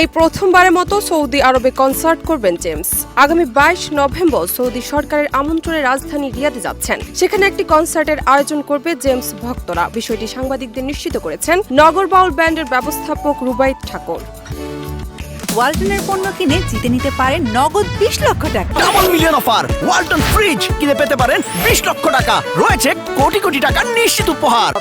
এই প্রথমবারের মতো সৌদি আরবে কনসার্ট করবেন জেমস। আগামী 22 নভেম্বর সৌদি সরকারের আমন্ত্রণে রাজধানী রিয়াদে যাচ্ছেন। সেখানে একটি কনসার্টের আয়োজন করবে জেমস ভক্তরা। বিষয়টি সাংবাদিকদের নিশ্চিত করেছেন নগর বাউল ব্যান্ডের ব্যবস্থাপক রুবাইত ঠাকুর। ওয়ালটনের পণ্য কিনে জিতে নিতে পারেন নগদ 20 লক্ষ টাকা। Double million offer! Walton fridge কিনে পেতে পারেন 20 লক্ষ টাকা। রয়েছে কোটি কোটি টাকার নিশ্চিত উপহার।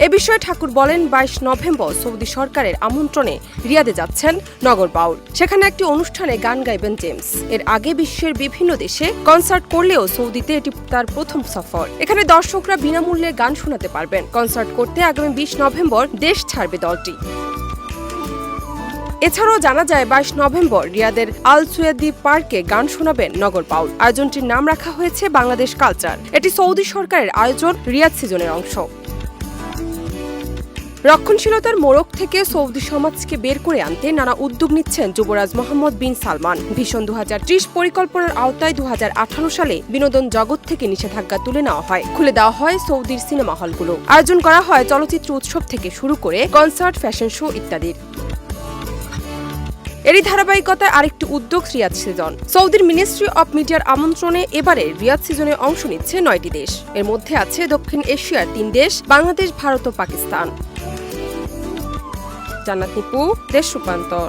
এ বিষয়ে ঠাকুর বলেন, 22 নভেম্বর সৌদি সরকারের আমন্ত্রণে রিয়াদে যাচ্ছেন নগর বাউল। সেখানে একটি অনুষ্ঠানে গান গাইবেন জেমস। এর আগে বিশ্বের বিভিন্ন দেশে কনসার্ট করলেও সৌদিতে এটি তার প্রথম সফর। এখানে দর্শকরা বিনামূল্যে গান শোনাতে পারবেন। কনসার্ট করতে আগামী 20 নভেম্বর দেশ ছাড়বে দলটি। এছাড়াও জানা যায় 22 নভেম্বর রিয়াদের আল সুয়েদি পার্কে গান শোনাবেন নগর বাউল। আয়োজনটির নাম রাখা হয়েছে বাংলাদেশ কালচার। এটি সৌদি সরকারের আয়োজন রিয়াদ সিজনের অংশ। রক্ষণশীলতার মোড়ক থেকে সৌদি সমাজকে বের করে আনতে নানা উদ্যোগ নিচ্ছেন যুবরাজ মোহাম্মদ বিন সালমান। ভিশন 2030 পরিকল্পনার আওতায় 2018 সালে বিনোদন জগৎ থেকে নিষেধাজ্ঞা তুলে নেওয়া হয়। খুলে দেওয়া হয় সৌদির সিনেমা হলগুলো। আয়োজন করা হয় চলচ্চিত্র উৎসব থেকে শুরু করে কনসার্ট, ফ্যাশন শো ইত্যাদির। এরই ধারাবাহিকতায় আরেকটি উদ্যোগ রিয়াদ সিজন। সৌদির মিনিস্ট্রি অব মিডিয়ার আমন্ত্রণে এবারে রিয়াদ সিজনে অংশ নিচ্ছে 9টি দেশ। এর মধ্যে আছে দক্ষিণ এশিয়ার 3 দেশ, বাংলাদেশ, ভারত ও পাকিস্তান। জান্নাত নিপু, দেশ রূপান্তর।